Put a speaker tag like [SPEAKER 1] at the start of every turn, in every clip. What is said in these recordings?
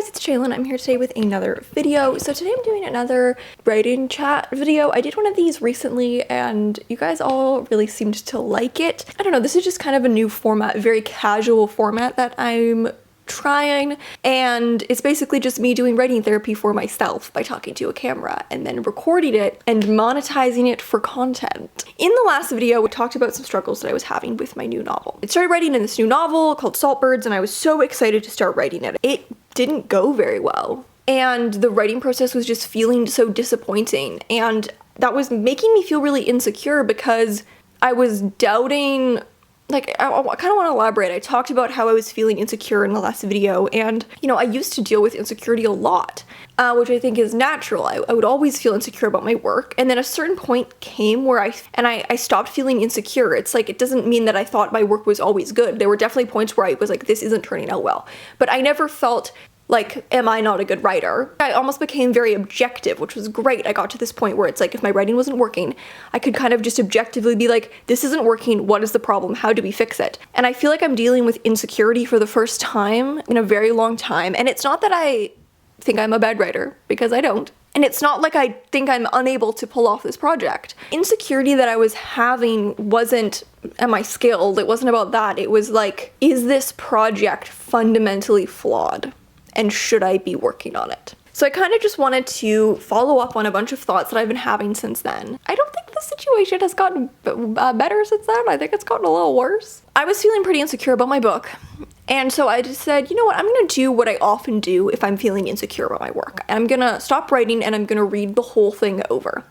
[SPEAKER 1] guys, it's Jalen. I'm here today with another video. So today I'm doing another writing chat video. I did one of these recently and you guys all really seemed to like it. I don't know, this is just kind of a new format, very casual format that I'm trying, and it's basically just me doing writing therapy for myself by talking to a camera and then recording it and monetizing it for content. In the last video, we talked about some struggles that I was having with my new novel. I started writing in this new novel called Saltbirds and I was so excited to start writing it. It didn't go very well, and the writing process was just feeling so disappointing, and that was making me feel really insecure because I was doubting. Like, I kind of want to elaborate. I talked about how I was feeling insecure in the last video, and, you know, I used to deal with insecurity a lot, which I think is natural. I would always feel insecure about my work, and then a certain point came where I stopped feeling insecure. It's like, it doesn't mean that I thought my work was always good. There were definitely points where I was like, this isn't turning out well, but I never felt like, am I not a good writer? I almost became very objective, which was great. I got to this point where it's like, if my writing wasn't working, I could kind of just objectively be like, this isn't working, what is the problem, how do we fix it? And I feel like I'm dealing with insecurity for the first time in a very long time, and it's not that I think I'm a bad writer, because I don't. And it's not like I think I'm unable to pull off this project. Insecurity that I was having wasn't, am I skilled? It wasn't about that. It was like, is this project fundamentally flawed? And should I be working on it? So I kind of just wanted to follow up on a bunch of thoughts that I've been having since then. I don't think the situation has gotten better since then. I think it's gotten a little worse. I was feeling pretty insecure about my book, and so I just said, you know what, I'm gonna do what I often do if I'm feeling insecure about my work. I'm gonna stop writing and I'm gonna read the whole thing over.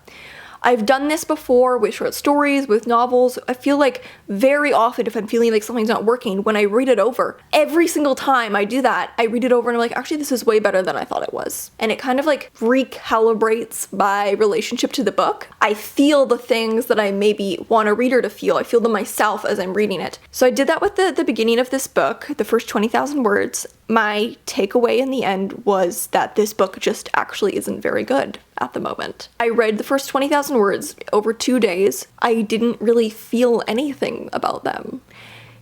[SPEAKER 1] I've done this before with short stories, with novels. I feel like very often if I'm feeling like something's not working, when I read it over, every single time I do that, I read it over and I'm like, actually this is way better than I thought it was. And it kind of like recalibrates my relationship to the book. I feel the things that I maybe want a reader to feel. I feel them myself as I'm reading it. So I did that with the beginning of this book, the first 20,000 words. My takeaway in the end was that this book just actually isn't very good at the moment. I read the first 20,000 words over 2 days. I didn't really feel anything about them.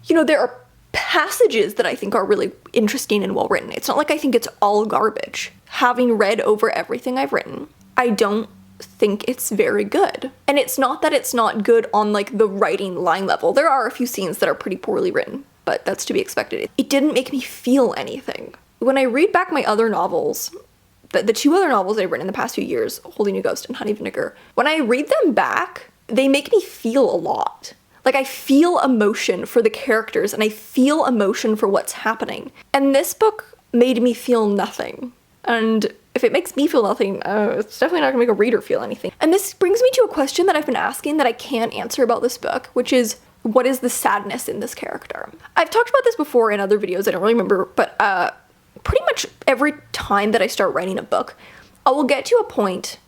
[SPEAKER 1] You know, there are passages that I think are really interesting and well written. It's not like I think it's all garbage. Having read over everything I've written, I don't think it's very good. And it's not that it's not good on like the writing line level. There are a few scenes that are pretty poorly written, but that's to be expected. It didn't make me feel anything. When I read back my other novels, the two other novels I've written in the past few years, Holding a Ghost and Honey Vinegar, when I read them back, they make me feel a lot. Like, I feel emotion for the characters and I feel emotion for what's happening. And this book made me feel nothing. And if it makes me feel nothing, it's definitely not gonna make a reader feel anything. And this brings me to a question that I've been asking that I can't answer about this book, which is, what is the sadness in this character? I've talked about this before in other videos, I don't really remember, but pretty much every time that I start writing a book, I will get to a point,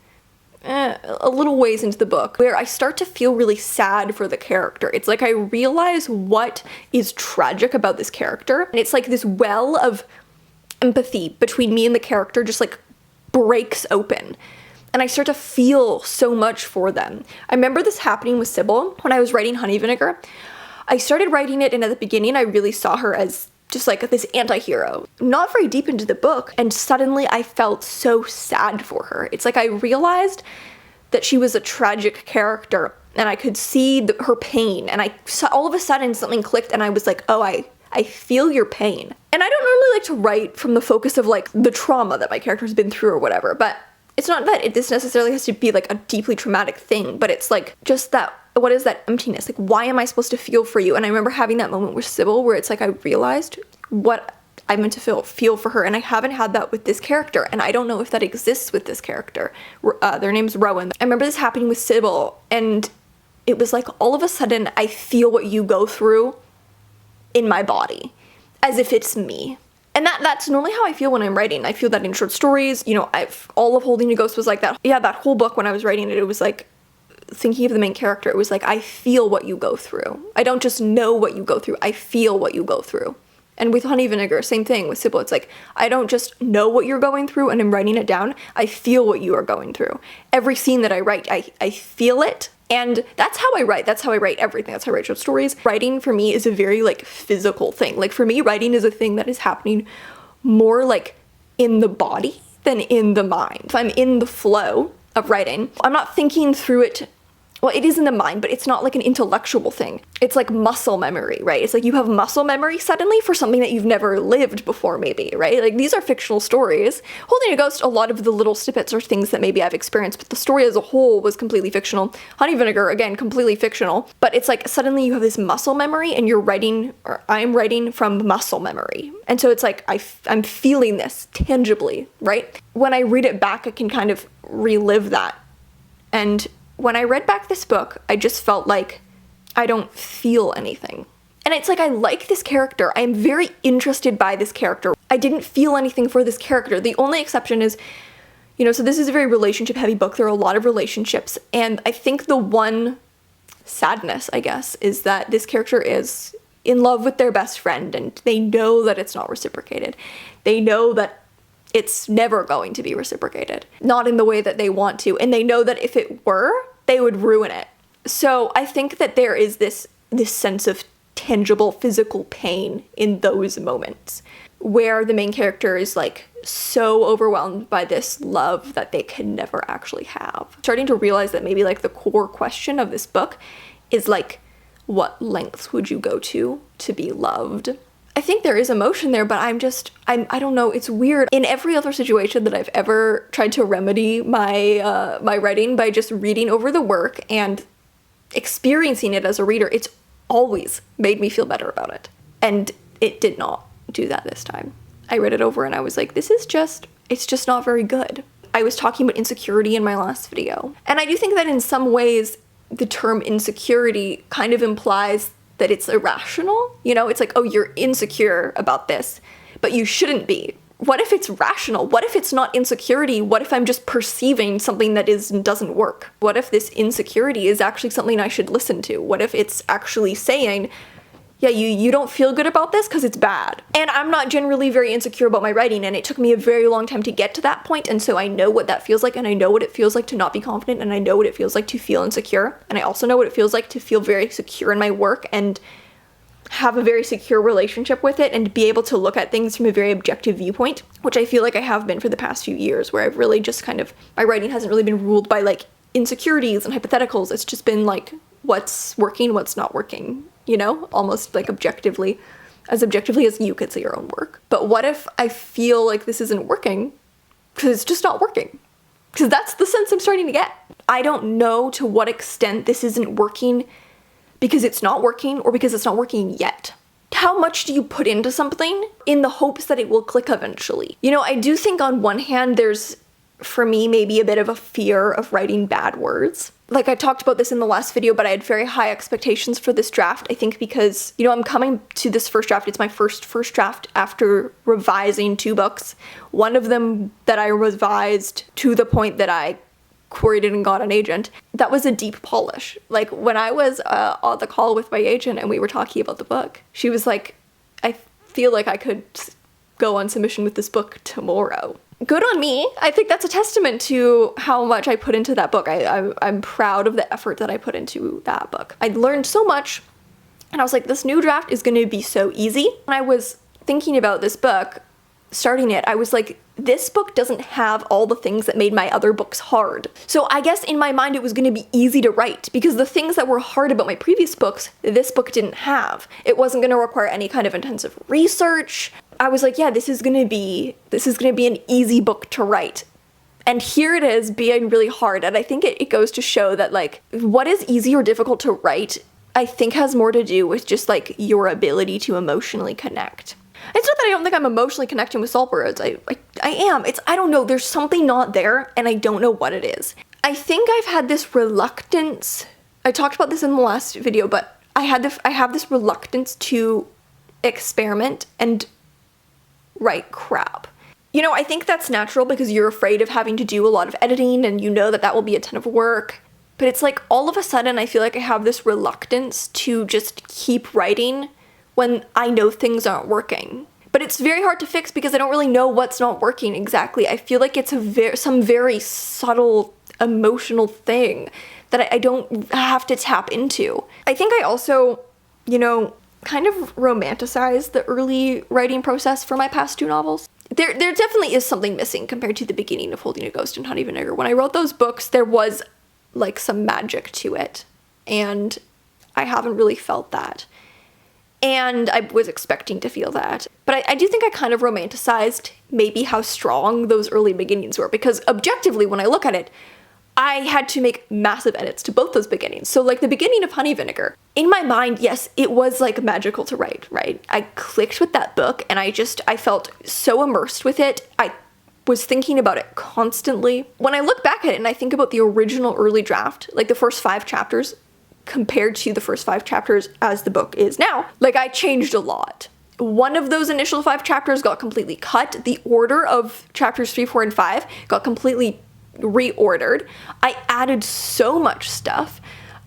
[SPEAKER 1] a little ways into the book, where I start to feel really sad for the character. It's like I realize what is tragic about this character, and it's like this well of empathy between me and the character just like breaks open. And I start to feel so much for them. I remember this happening with Sybil when I was writing Honey Vinegar. I started writing it, and at the beginning I really saw her as just like this anti-hero. Not very deep into the book, and suddenly I felt so sad for her. It's like I realized that she was a tragic character, and I could see her pain, and I saw, all of a sudden something clicked, and I was like, oh, I feel your pain. And I don't normally like to write from the focus of like the trauma that my character's been through or whatever, but it's not that this necessarily has to be like a deeply traumatic thing, but it's like just that, what is that emptiness? Like, why am I supposed to feel for you? And I remember having that moment with Sybil where it's like I realized what I meant to feel for her, and I haven't had that with this character, and I don't know if that exists with this character. Their name's Rowan. I remember this happening with Sybil, and it was like all of a sudden I feel what you go through in my body, as if it's me. And that's normally how I feel when I'm writing. I feel that in short stories, you know, all of Holding a Ghost was like that. Yeah, that whole book when I was writing it, it was like, thinking of the main character, it was like, I feel what you go through. I don't just know what you go through, I feel what you go through. And with Honey Vinegar, same thing with Sybil, it's like, I don't just know what you're going through and I'm writing it down, I feel what you are going through. Every scene that I write, I feel it, and that's how I write. That's how I write everything. That's how I write short stories. Writing for me is a very like physical thing. Like for me, writing is a thing that is happening more like in the body than in the mind. If I'm in the flow of writing, I'm not thinking through it. Well, it is in the mind, but it's not like an intellectual thing. It's like muscle memory, right? It's like you have muscle memory suddenly for something that you've never lived before, maybe, right? Like these are fictional stories. Holding a Ghost, a lot of the little snippets are things that maybe I've experienced, but the story as a whole was completely fictional. Honey Vinegar, again, completely fictional. But it's like suddenly you have this muscle memory and you're writing, or I'm writing from muscle memory. And so it's like I'm feeling this tangibly, right? When I read it back, I can kind of relive that. And when I read back this book, I just felt like I don't feel anything. And it's like I like this character. I am very interested by this character. I didn't feel anything for this character. The only exception is, you know, so this is a very relationship heavy book. There are a lot of relationships. And I think the one sadness, I guess, is that this character is in love with their best friend and they know that it's not reciprocated. They know that it's never going to be reciprocated. Not in the way that they want to. And they know that if it were, they would ruin it. So I think that there is this sense of tangible physical pain in those moments where the main character is like so overwhelmed by this love that they can never actually have. Starting to realize that maybe like the core question of this book is like, what lengths would you go to be loved? I think there is emotion there, but I don't know, it's weird. In every other situation that I've ever tried to remedy my my writing by just reading over the work and experiencing it as a reader, it's always made me feel better about it. And it did not do that this time. I read it over and I was like, it's just not very good. I was talking about insecurity in my last video. And I do think that in some ways, the term insecurity kind of implies that it's irrational. You know, it's like, oh, you're insecure about this, but you shouldn't be. What if it's rational? What if it's not insecurity? What if I'm just perceiving something that doesn't work? What if this insecurity is actually something I should listen to? What if it's actually saying, yeah, you don't feel good about this because it's bad. And I'm not generally very insecure about my writing, and it took me a very long time to get to that point, and so I know what that feels like, and I know what it feels like to not be confident, and I know what it feels like to feel insecure, and I also know what it feels like to feel very secure in my work and have a very secure relationship with it and be able to look at things from a very objective viewpoint, which I feel like I have been for the past few years, where I've really just kind of, my writing hasn't really been ruled by like insecurities and hypotheticals. It's just been like, what's working, what's not working, you know, almost like objectively as you could see your own work. But what if I feel like this isn't working because it's just not working? Because that's the sense I'm starting to get. I don't know to what extent this isn't working because it's not working or because it's not working yet. How much do you put into something in the hopes that it will click eventually? You know, I do think on one hand there's, for me, maybe a bit of a fear of writing bad words. Like I talked about this in the last video, but I had very high expectations for this draft. I think because, you know, I'm coming to this first draft. It's my first draft after revising 2 books. One of them that I revised to the point that I queried it and got an agent. That was a deep polish. Like when I was on the call with my agent and we were talking about the book, she was like, I feel like I could go on submission with this book tomorrow. Good on me. I think that's a testament to how much I put into that book. I'm proud of the effort that I put into that book. I learned so much, and I was like, this new draft is going to be so easy. When I was thinking about this book, starting it, I was like, this book doesn't have all the things that made my other books hard. So I guess in my mind it was going to be easy to write because the things that were hard about my previous books, this book didn't have. It wasn't going to require any kind of intensive research. I was like, yeah, this is going to be an easy book to write. And here it is being really hard. And I think it goes to show that like what is easy or difficult to write, I think has more to do with just like your ability to emotionally connect. It's not that I don't think I'm emotionally connecting with Saltburns. I am. I don't know. There's something not there, and I don't know what it is. I think I've had this reluctance. I talked about this in the last video, but I have this reluctance to experiment and write crap. You know, I think that's natural because you're afraid of having to do a lot of editing, and you know that that will be a ton of work. But it's like all of a sudden I feel like I have this reluctance to just keep writing when I know things aren't working. But it's very hard to fix because I don't really know what's not working exactly. I feel like it's some very subtle emotional thing that I don't have to tap into. I think I also, you know, kind of romanticized the early writing process for my past 2 novels. there definitely is something missing compared to the beginning of Holding a Ghost and Honey Vinegar. When I wrote those books, there was like some magic to it, and I haven't really felt that. And I was expecting to feel that. But I do think I kind of romanticized maybe how strong those early beginnings were, because objectively, when I look at it, I had to make massive edits to both those beginnings. So like the beginning of Honey Vinegar, in my mind, yes, it was like magical to write, right? I clicked with that book and I felt so immersed with it. I was thinking about it constantly. When I look back at it and I think about the original early draft, like the first 5 chapters, compared to the first 5 chapters as the book is now, like I changed a lot. One of those initial 5 chapters got completely cut. The order of chapters 3, 4, and 5 got completely reordered. I added so much stuff.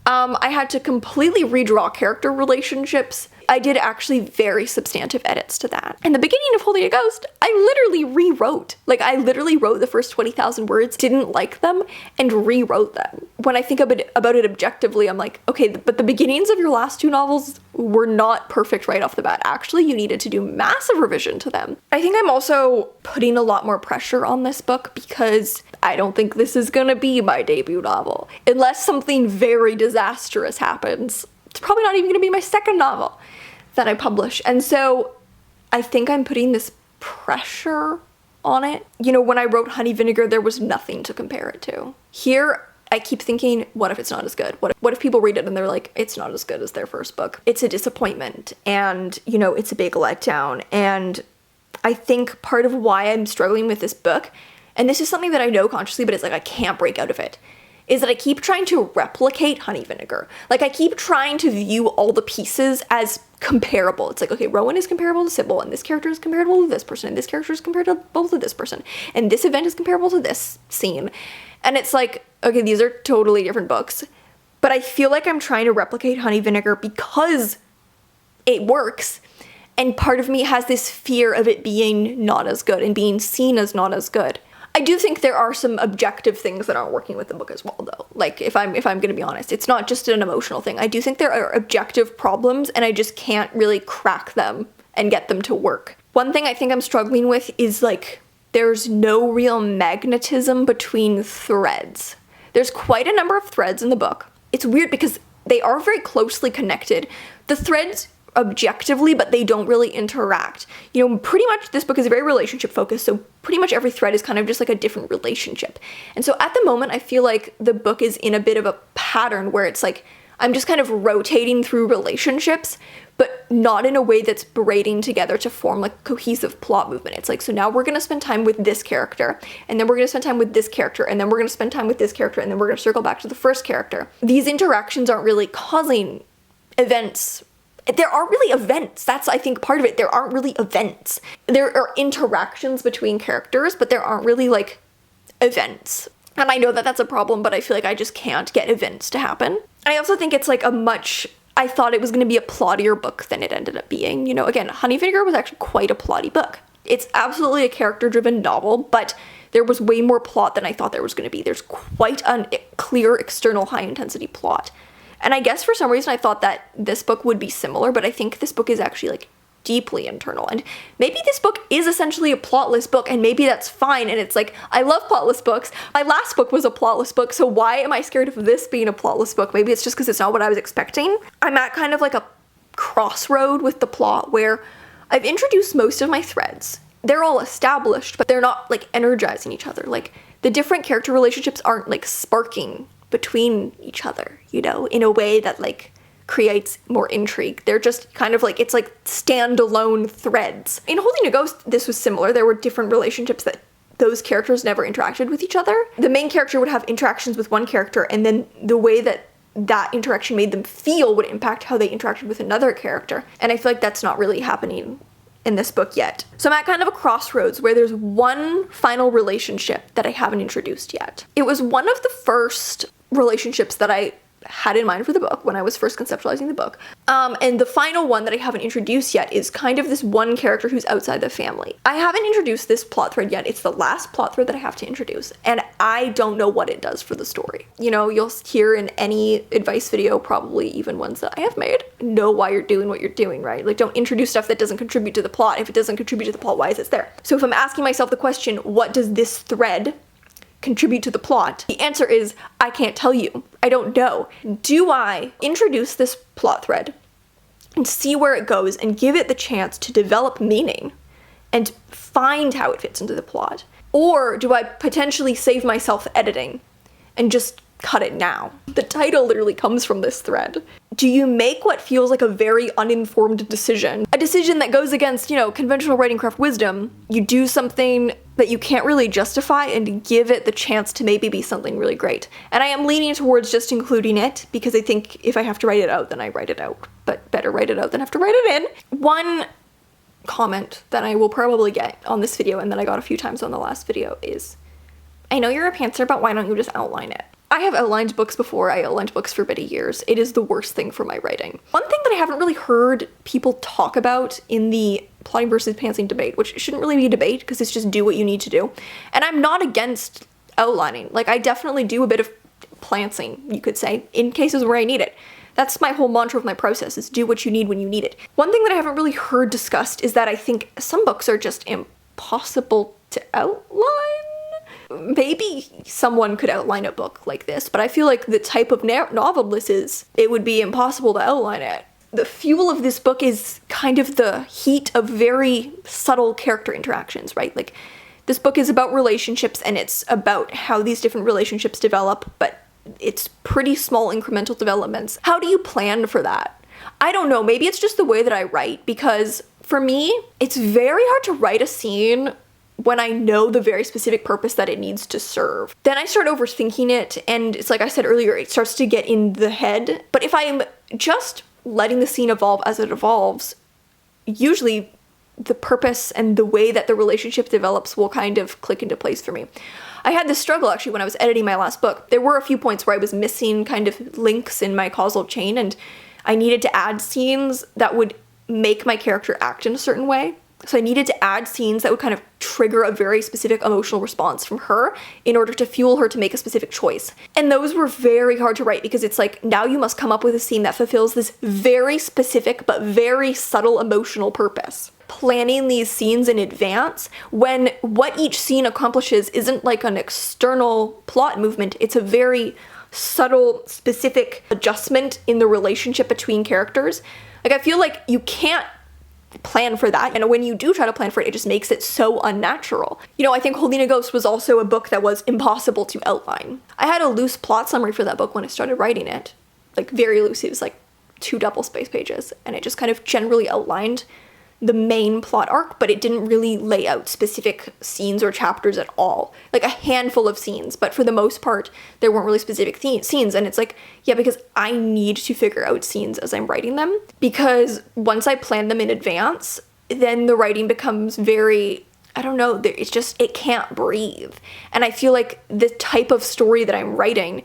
[SPEAKER 1] I had to completely redraw character relationships. I did actually very substantive edits to that. In the beginning of Holding a Ghost, I literally rewrote. Like, I literally wrote the first 20,000 words, didn't like them, and rewrote them. When I think about it objectively, I'm like, okay, but the beginnings of your last 2 novels were not perfect right off the bat. Actually, you needed to do massive revision to them. I think I'm also putting a lot more pressure on this book because I don't think this is gonna be my debut novel. Unless something very disastrous happens, it's probably not even gonna be my second novel that I publish. And so I think I'm putting this pressure on it. You know, when I wrote Honey Vinegar, there was nothing to compare it to. Here, I keep thinking, what if it's not as good? What if people read it and they're like, it's not as good as their first book? It's a disappointment, and, you know, it's a big letdown. And I think part of why I'm struggling with this book, and this is something that I know consciously, but it's like I can't break out of it, is that I keep trying to replicate Honey Vinegar. Like, I keep trying to view all the pieces as comparable. It's like, okay, Rowan is comparable to Sybil, and this character is comparable to this person, and this character is comparable to this person, and this event is comparable to this scene. And it's like, okay, these are totally different books, but I feel like I'm trying to replicate Honey Vinegar because it works, and part of me has this fear of it being not as good and being seen as not as good. I do think there are some objective things that aren't working with the book as well, though. Like, if I'm gonna be honest, it's not just an emotional thing. I do think there are objective problems, and I just can't really crack them and get them to work. One thing I think I'm struggling with is, like, there's no real magnetism between threads. There's quite a number of threads in the book. It's weird because they are very closely connected. The threads objectively, but they don't really interact. You know, pretty much this book is very relationship focused, so pretty much every thread is kind of just like a different relationship. And so at the moment, I feel like the book is in a bit of a pattern where it's like, I'm just kind of rotating through relationships, but not in a way that's braiding together to form like a cohesive plot movement. It's like, so now we're gonna spend time with this character, and then we're gonna spend time with this character, and then we're gonna spend time with this character, and then we're gonna circle back to the first character. These interactions aren't really causing events. There aren't really events. That's, I think, part of it. There aren't really events. There are interactions between characters, but there aren't really, like, events. And I know that that's a problem, but I feel like I just can't get events to happen. I also think it's, like, I thought it was going to be a plottier book than it ended up being. You know, again, Honey Vinegar was actually quite a plotty book. It's absolutely a character-driven novel, but there was way more plot than I thought there was going to be. There's quite a clear external high-intensity plot. And I guess for some reason I thought that this book would be similar, but I think this book is actually, like, deeply internal. And maybe this book is essentially a plotless book, and maybe that's fine. And it's like, I love plotless books. My last book was a plotless book, so why am I scared of this being a plotless book? Maybe it's just because it's not what I was expecting. I'm at kind of like a crossroad with the plot where I've introduced most of my threads. They're all established, but they're not, like, energizing each other. Like, the different character relationships aren't, like, sparking between each other, you know, in a way that, like, creates more intrigue. They're just kind of like, it's like standalone threads. In Holding a Ghost, this was similar. There were different relationships that those characters never interacted with each other. The main character would have interactions with one character, and then the way that that interaction made them feel would impact how they interacted with another character. And I feel like that's not really happening in this book yet. So I'm at kind of a crossroads where there's one final relationship that I haven't introduced yet. It was one of the first relationships that I had in mind for the book when I was first conceptualizing the book. And the final one that I haven't introduced yet is kind of this one character who's outside the family. I haven't introduced this plot thread yet. It's the last plot thread that I have to introduce, and I don't know what it does for the story. You know, you'll hear in any advice video, probably even ones that I have made, know why you're doing what you're doing, right? Like, don't introduce stuff that doesn't contribute to the plot. If it doesn't contribute to the plot, why is it there? So if I'm asking myself the question, what does this thread contribute to the plot? The answer is, I can't tell you. I don't know. Do I introduce this plot thread and see where it goes and give it the chance to develop meaning and find how it fits into the plot? Or do I potentially save myself editing and just cut it now? The title literally comes from this thread. Do you make what feels like a very uninformed decision, a decision that goes against, you know, conventional writing craft wisdom? You do something that you can't really justify and give it the chance to maybe be something really great. And I am leaning towards just including it because I think if I have to write it out, then I write it out. But better write it out than have to write it in. One comment that I will probably get on this video, and that I got a few times on the last video, is, I know you're a pantser, but why don't you just outline it? I have outlined books before. I outlined books for many years. It is the worst thing for my writing. One thing that I haven't really heard people talk about in the plotting versus pantsing debate, which shouldn't really be a debate because it's just do what you need to do. And I'm not against outlining. Like, I definitely do a bit of pantsing, you could say, in cases where I need it. That's my whole mantra of my process, is do what you need when you need it. One thing that I haven't really heard discussed is that I think some books are just impossible to outline. Maybe someone could outline a book like this, but I feel like the type of novel this is, it would be impossible to outline it. The fuel of this book is kind of the heat of very subtle character interactions, right? Like, this book is about relationships, and it's about how these different relationships develop, but it's pretty small incremental developments. How do you plan for that? I don't know, maybe it's just the way that I write, because for me, it's very hard to write a scene when I know the very specific purpose that it needs to serve. Then I start overthinking it, and it's like I said earlier, it starts to get in the head. But if I am just letting the scene evolve as it evolves, usually the purpose and the way that the relationship develops will kind of click into place for me. I had this struggle actually when I was editing my last book. There were a few points where I was missing kind of links in my causal chain, and I needed to add scenes that would make my character act in a certain way. So I needed to add scenes that would kind of trigger a very specific emotional response from her in order to fuel her to make a specific choice. And those were very hard to write because it's like, now you must come up with a scene that fulfills this very specific but very subtle emotional purpose. Planning these scenes in advance, when what each scene accomplishes isn't like an external plot movement, it's a very subtle, specific adjustment in the relationship between characters. Like, I feel like you can't plan for that, and when you do try to plan for it, it just makes it so unnatural. You know, I think Holding a Ghost was also a book that was impossible to outline. I had a loose plot summary for that book when I started writing it, like very loose. It was like 2 double-spaced pages, and it just kind of generally outlined the main plot arc, but it didn't really lay out specific scenes or chapters at all. Like a handful of scenes, but for the most part, there weren't really specific scenes. And it's like, yeah, because I need to figure out scenes as I'm writing them, because once I plan them in advance, then the writing becomes very, I don't know, it's just, it can't breathe. And I feel like the type of story that I'm writing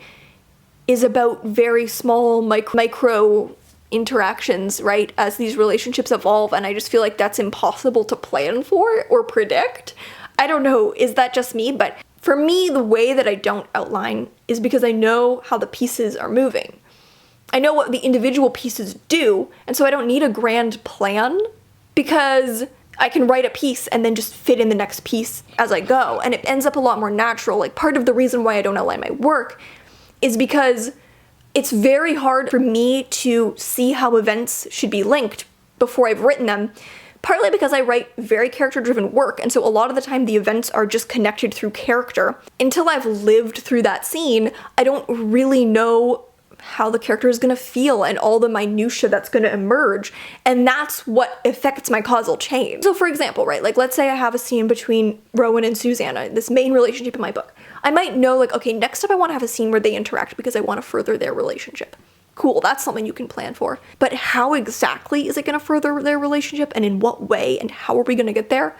[SPEAKER 1] is about very small micro interactions, right, as these relationships evolve, and I just feel like that's impossible to plan for or predict. I don't know, is that just me? But for me, the way that I don't outline is because I know how the pieces are moving. I know what the individual pieces do, and so I don't need a grand plan, because I can write a piece and then just fit in the next piece as I go, and it ends up a lot more natural. Like, part of the reason why I don't outline my work is because it's very hard for me to see how events should be linked before I've written them, partly because I write very character-driven work, and so a lot of the time the events are just connected through character. Until I've lived through that scene, I don't really know how the character is going to feel and all the minutia that's going to emerge, and that's what affects my causal chain. So for example, right, like let's say I have a scene between Rowan and Susanna, this main relationship in my book. I might know, like, okay, next up I want to have a scene where they interact because I want to further their relationship. Cool, that's something you can plan for. But how exactly is it going to further their relationship, and in what way, and how are we going to get there?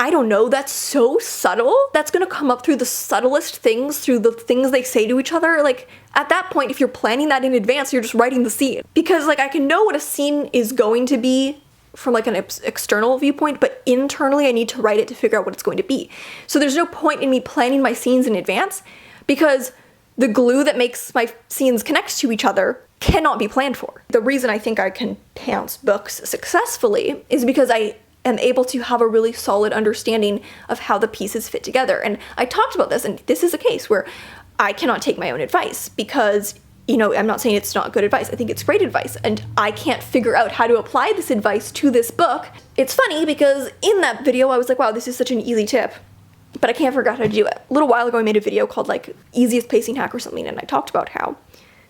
[SPEAKER 1] I don't know, that's so subtle. That's gonna come up through the subtlest things, through the things they say to each other. Like, at that point, if you're planning that in advance, you're just writing the scene. Because, like, I can know what a scene is going to be from, like, an external viewpoint, but internally I need to write it to figure out what it's going to be. So there's no point in me planning my scenes in advance, because the glue that makes my scenes connect to each other cannot be planned for. The reason I think I can pants books successfully is because I am able to have a really solid understanding of how the pieces fit together. And I talked about this, and this is a case where I cannot take my own advice because, you know, I'm not saying it's not good advice. I think it's great advice, and I can't figure out how to apply this advice to this book. It's funny because in that video I was like, wow, this is such an easy tip, but I can't figure out how to do it. A little while ago I made a video called like easiest pacing hack or something, and I talked about how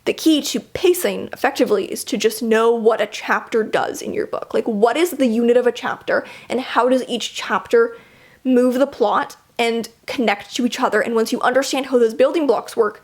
[SPEAKER 1] the key to pacing effectively is to just know what a chapter does in your book. Like, what is the unit of a chapter, and how does each chapter move the plot and connect to each other? And once you understand how those building blocks work,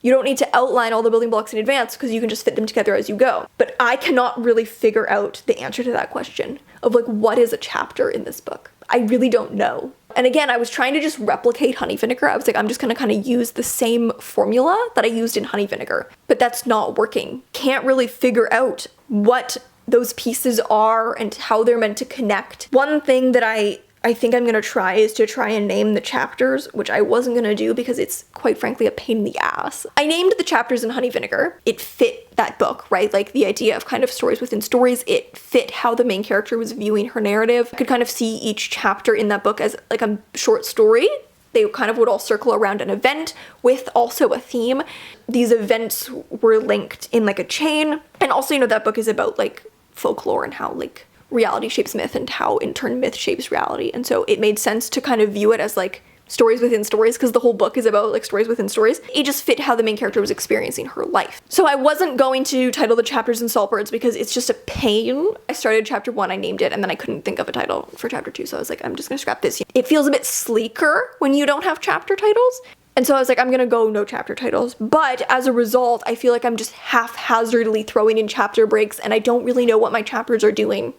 [SPEAKER 1] you don't need to outline all the building blocks in advance because you can just fit them together as you go. But I cannot really figure out the answer to that question of like, what is a chapter in this book? I really don't know. And again, I was trying to just replicate Honey Vinegar. I was like, I'm just gonna kind of use the same formula that I used in Honey Vinegar, but that's not working. Can't really figure out what those pieces are and how they're meant to connect. One thing that I think I'm gonna try is to try and name the chapters, which I wasn't gonna do because it's quite frankly a pain in the ass. I named the chapters in Honey Vinegar. It fit that book, right? Like the idea of kind of stories within stories. It fit how the main character was viewing her narrative. I could kind of see each chapter in that book as like a short story. They kind of would all circle around an event with also a theme. These events were linked in like a chain. And also, you know, that book is about like folklore and how like reality shapes myth and how in turn myth shapes reality. And so it made sense to kind of view it as like stories within stories, because the whole book is about like stories within stories. It just fit how the main character was experiencing her life. So I wasn't going to title the chapters in Saltbirds because it's just a pain. I started chapter 1, I named it, and then I couldn't think of a title for chapter 2. So I was like, I'm just gonna scrap this. It feels a bit sleeker when you don't have chapter titles. And so I was like, I'm gonna go no chapter titles. But as a result, I feel like I'm just haphazardly throwing in chapter breaks, and I don't really know what my chapters are doing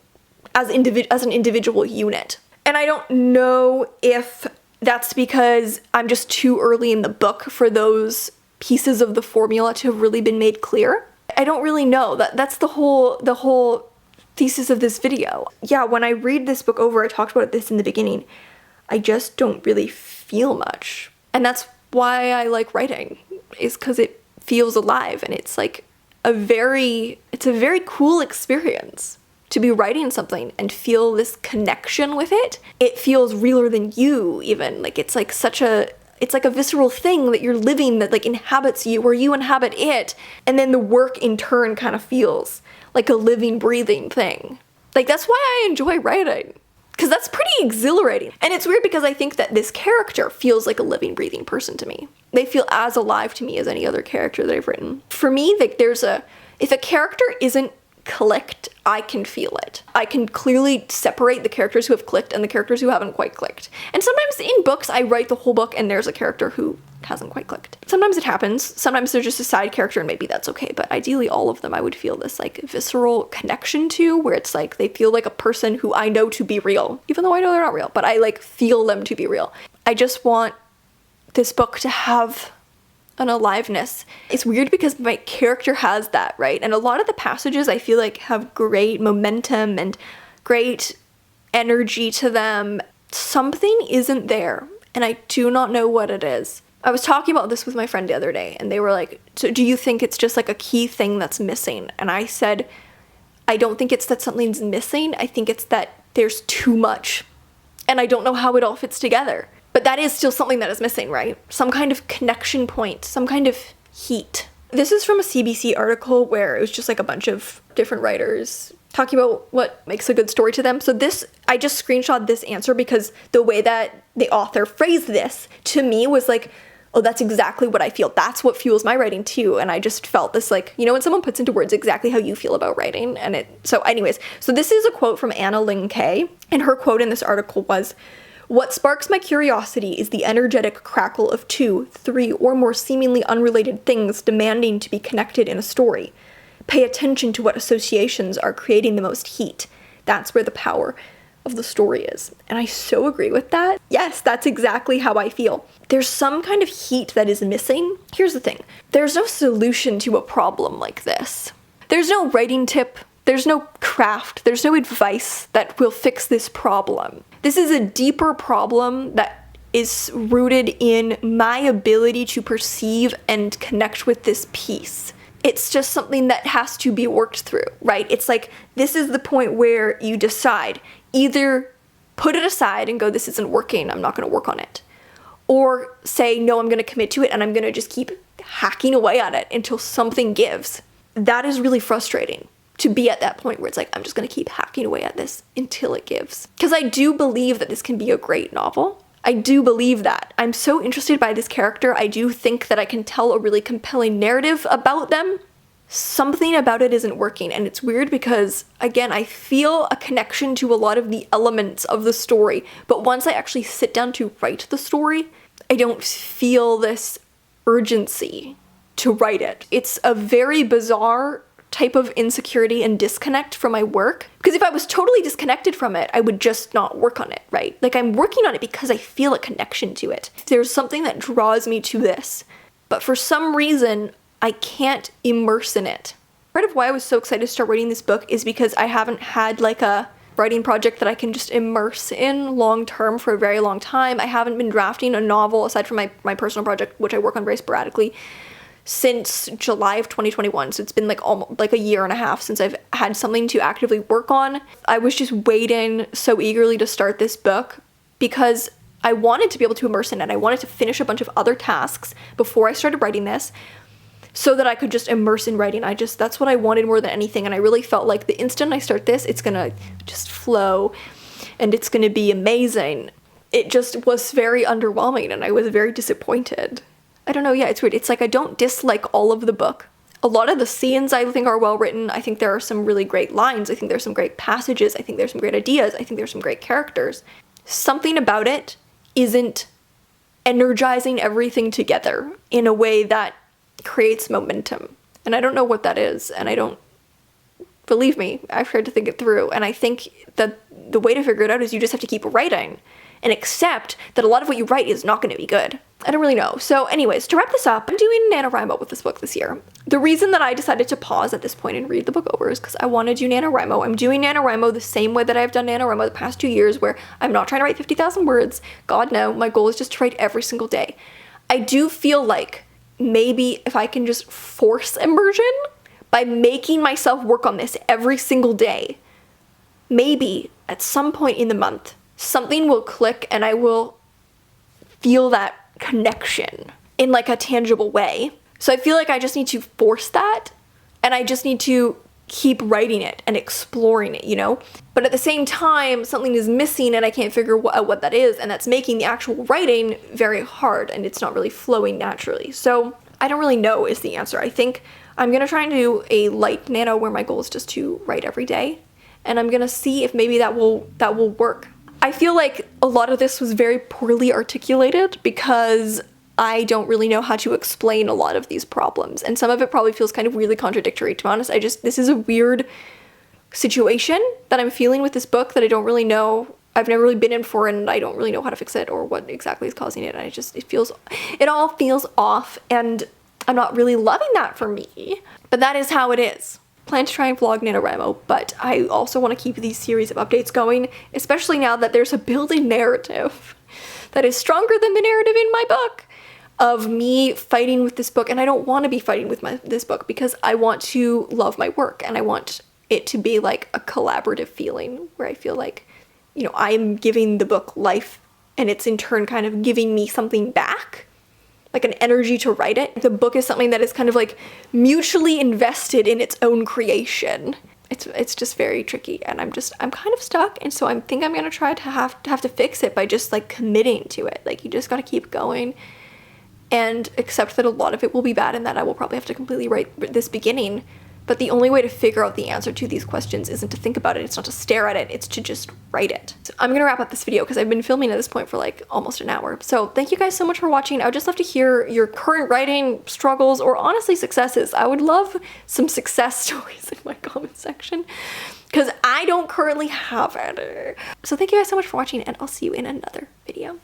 [SPEAKER 1] as an individual unit. And I don't know if that's because I'm just too early in the book for those pieces of the formula to have really been made clear. I don't really know. That's the whole thesis of this video. Yeah, when I read this book over, I talked about this in the beginning, I just don't really feel much. And that's why I like writing, is because it feels alive, and it's like it's a very cool experience to be writing something and feel this connection with it. It feels realer than you even. Like it's like it's like a visceral thing that you're living that like inhabits you, or you inhabit it. And then the work in turn kind of feels like a living, breathing thing. Like that's why I enjoy writing, because that's pretty exhilarating. And it's weird because I think that this character feels like a living, breathing person to me. They feel as alive to me as any other character that I've written. For me, like if a character isn't clicked, I can feel it. I can clearly separate the characters who have clicked and the characters who haven't quite clicked. And sometimes in books, I write the whole book and there's a character who hasn't quite clicked. Sometimes it happens. Sometimes they're just a side character and maybe that's okay. But ideally, all of them I would feel this like visceral connection to, where it's like they feel like a person who I know to be real, even though I know they're not real, but I like feel them to be real. I just want this book to have an aliveness. It's weird because my character has that, right? And a lot of the passages I feel like have great momentum and great energy to them. Something isn't there, and I do not know what it is. I was talking about this with my friend the other day, and they were like, so do you think it's just like a key thing that's missing? And I said, I don't think it's that something's missing. I think it's that there's too much, and I don't know how it all fits together. But that is still something that is missing, right? Some kind of connection point, some kind of heat. This is from a CBC article where it was just like a bunch of different writers talking about what makes a good story to them. So I just screenshot this answer because the way that the author phrased this to me was like, oh, that's exactly what I feel. That's what fuels my writing too. And I just felt this like, you know, when someone puts into words exactly how you feel about writing. So anyways, so this is a quote from Anna Ling Kay, and her quote in this article was, "What sparks my curiosity is the energetic crackle of 2, 3, or more seemingly unrelated things demanding to be connected in a story. Pay attention to what associations are creating the most heat. That's where the power of the story is. And I so agree with that. Yes, that's exactly how I feel. There's some kind of heat that is missing. Here's the thing. There's no solution to a problem like this. There's no writing tip. There's no craft. There's no advice that will fix this problem. This is a deeper problem that is rooted in my ability to perceive and connect with this piece. It's just something that has to be worked through, right? It's like, this is the point where you decide, either put it aside and go, this isn't working, I'm not going to work on it. Or say, no, I'm going to commit to it and I'm going to just keep hacking away at it until something gives. That is really frustrating, to be at that point where it's like, I'm just going to keep hacking away at this until it gives. Because I do believe that this can be a great novel. I do believe that. I'm so interested by this character. I do think that I can tell a really compelling narrative about them. Something about it isn't working, and it's weird because, again, I feel a connection to a lot of the elements of the story, but once I actually sit down to write the story, I don't feel this urgency to write it. It's a very bizarre type of insecurity and disconnect from my work, because if I was totally disconnected from it, I would just not work on it, right? Like, I'm working on it because I feel a connection to it. There's something that draws me to this, but for some reason, I can't immerse in it. Part of why I was so excited to start writing this book is because I haven't had like a writing project that I can just immerse in long term for a very long time. I haven't been drafting a novel, aside from my personal project, which I work on very sporadically, since July of 2021. So it's been like almost like a year and a half since I've had something to actively work on. I was just waiting so eagerly to start this book because I wanted to be able to immerse in it. I wanted to finish a bunch of other tasks before I started writing this, so that I could just immerse in writing. That's what I wanted more than anything. And I really felt like the instant I start this, it's gonna just flow and it's gonna be amazing. It just was very underwhelming and I was very disappointed. I don't know, yeah, it's weird. It's like I don't dislike all of the book. A lot of the scenes I think are well written. I think there are some really great lines. I think there's some great passages. I think there's some great ideas. I think there's some great characters. Something about it isn't energizing everything together in a way that creates momentum. And I don't know what that is. And I don't, believe me, I've tried to think it through. And I think that the way to figure it out is you just have to keep writing and accept that a lot of what you write is not going to be good. I don't really know. So anyways, to wrap this up, I'm doing NaNoWriMo with this book this year. The reason that I decided to pause at this point and read the book over is because I want to do NaNoWriMo. I'm doing NaNoWriMo the same way that I've done NaNoWriMo the past 2 years, where I'm not trying to write 50,000 words. God no, my goal is just to write every single day. I do feel like maybe if I can just force immersion by making myself work on this every single day, maybe at some point in the month, something will click and I will feel that connection in like a tangible way. So I feel like I just need to force that, and I just need to keep writing it and exploring it, you know? But at the same time, something is missing and I can't figure out what that is, and that's making the actual writing very hard and it's not really flowing naturally. So I don't really know is the answer. I think I'm gonna try and do a light nano where my goal is just to write every day, and I'm gonna see if maybe that will work. I feel like a lot of this was very poorly articulated because I don't really know how to explain a lot of these problems, and some of it probably feels kind of weirdly contradictory. To be honest, this is a weird situation that I'm feeling with this book that I don't really know. I've never really been in for, and I don't really know how to fix it or what exactly is causing it. It all feels off, and I'm not really loving that for me, but that is how it is. Plan to try and vlog NaNoWriMo, but I also want to keep these series of updates going, especially now that there's a building narrative that is stronger than the narrative in my book of me fighting with this book. And I don't want to be fighting with this book because I want to love my work, and I want it to be like a collaborative feeling where I feel like, you know, I'm giving the book life and it's in turn kind of giving me something back, like an energy to write it. The book is something that is kind of like mutually invested in its own creation. It's just very tricky, and I'm kind of stuck, and so I think I'm gonna try to have to fix it by just like committing to it. Like, you just gotta keep going and accept that a lot of it will be bad and that I will probably have to completely write this beginning. But the only way to figure out the answer to these questions isn't to think about it, it's not to stare at it, it's to just write it. So I'm gonna wrap up this video because I've been filming at this point for like almost an hour. So thank you guys so much for watching. I would just love to hear your current writing struggles or honestly successes. I would love some success stories in my comment section. because I don't currently have it. So thank you guys so much for watching, and I'll see you in another video.